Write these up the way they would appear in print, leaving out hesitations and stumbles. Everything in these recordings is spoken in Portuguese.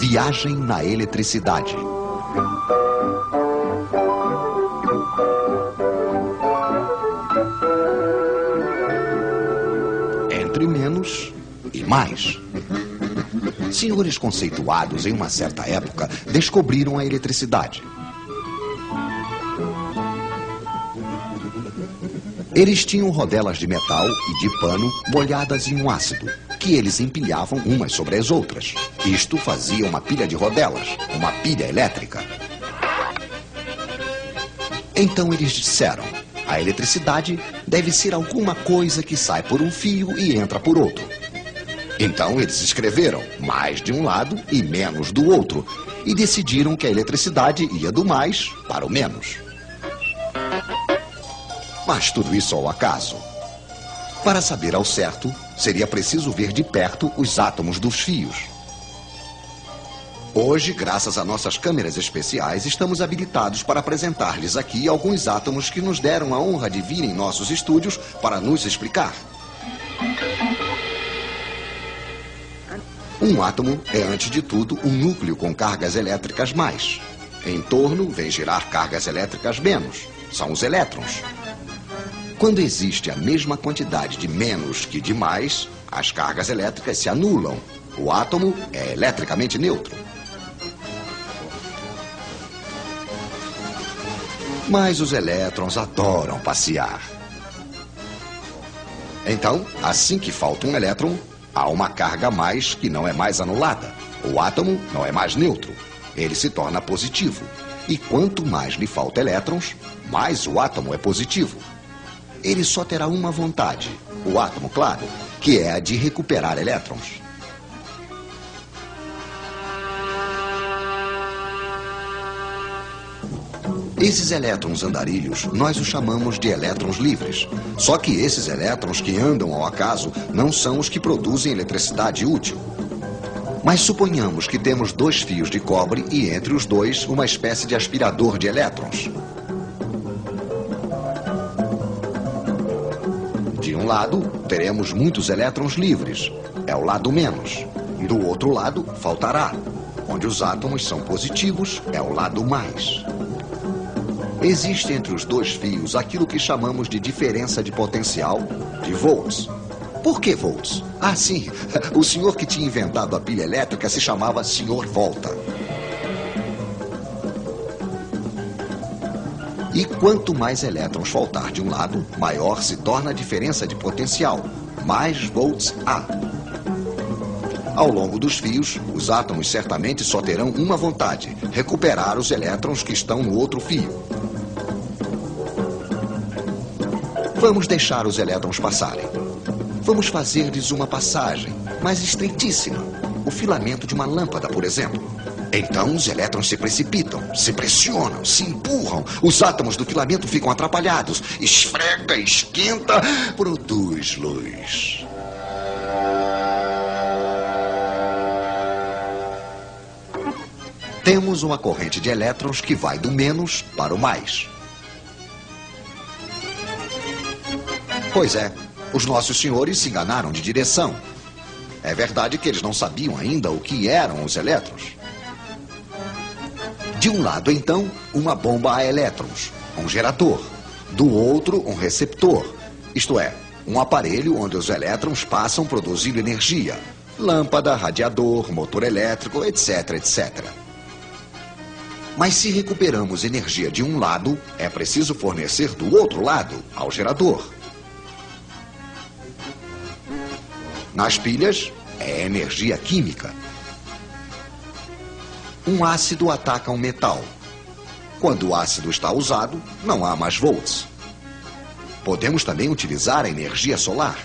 Viagem na eletricidade. Entre menos e mais. Senhores conceituados em uma certa época descobriram a eletricidade. Eles tinham rodelas de metal e de pano molhadas em um ácido, que eles empilhavam umas sobre as outras. Isto fazia uma pilha de rodelas, uma pilha elétrica. Então eles disseram: a eletricidade deve ser alguma coisa que sai por um fio e entra por outro. Então eles escreveram mais de um lado e menos do outro, e decidiram que a eletricidade ia do mais para o menos. Mas tudo isso ao acaso. Para saber ao certo, seria preciso ver de perto os átomos dos fios. Hoje, graças a nossas câmeras especiais, estamos habilitados para apresentar-lhes aqui alguns átomos que nos deram a honra de vir em nossos estúdios para nos explicar. Um átomo é, antes de tudo, um núcleo com cargas elétricas mais. Em torno, vem girar cargas elétricas menos. São os elétrons. Quando existe a mesma quantidade de menos que de mais, as cargas elétricas se anulam. O átomo é eletricamente neutro. Mas os elétrons adoram passear. Então, assim que falta um elétron, há uma carga a mais que não é mais anulada. O átomo não é mais neutro. Ele se torna positivo. E quanto mais lhe falta elétrons, mais o átomo é positivo. Ele só terá uma vontade, o átomo, claro, que é a de recuperar elétrons. Esses elétrons andarilhos, nós os chamamos de elétrons livres. Só que esses elétrons que andam ao acaso não são os que produzem eletricidade útil. Mas suponhamos que temos dois fios de cobre e entre os dois uma espécie de aspirador de elétrons. De um lado, teremos muitos elétrons livres. É o lado menos. Do outro lado, faltará. Onde os átomos são positivos, é o lado mais. Existe entre os dois fios aquilo que chamamos de diferença de potencial, de volts. Por que volts? Ah, sim. O senhor que tinha inventado a pilha elétrica se chamava Sr. Volta. E quanto mais elétrons faltar de um lado, maior se torna a diferença de potencial. Mais volts há. Ao longo dos fios, os átomos certamente só terão uma vontade: recuperar os elétrons que estão no outro fio. Vamos deixar os elétrons passarem. Vamos fazer-lhes uma passagem, mas estreitíssima. O filamento de uma lâmpada, por exemplo. Então os elétrons se precipitam, se pressionam, se empurram. Os átomos do filamento ficam atrapalhados. Esfrega, esquenta, produz luz. Temos uma corrente de elétrons que vai do menos para o mais. Pois é, os nossos senhores se enganaram de direção. É verdade que eles não sabiam ainda o que eram os elétrons. De um lado, então, uma bomba a elétrons, um gerador. Do outro, um receptor, isto é, um aparelho onde os elétrons passam produzindo energia. Lâmpada, radiador, motor elétrico, etc, etc. Mas se recuperamos energia de um lado, é preciso fornecer do outro lado, ao gerador. Nas pilhas, é energia química. Um ácido ataca um metal. Quando o ácido está usado, não há mais volts. Podemos também utilizar a energia solar.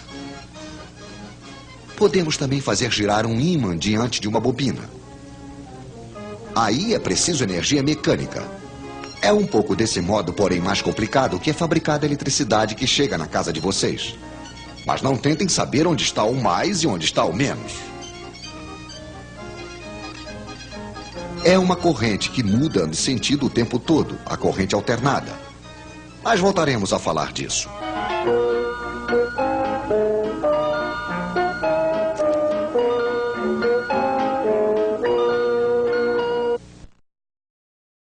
Podemos também fazer girar um ímã diante de uma bobina. Aí é preciso energia mecânica. É um pouco desse modo, porém mais complicado, que é fabricada a eletricidade que chega na casa de vocês. Mas não tentem saber onde está o mais e onde está o menos. É uma corrente que muda de sentido o tempo todo, a corrente alternada. Mas voltaremos a falar disso.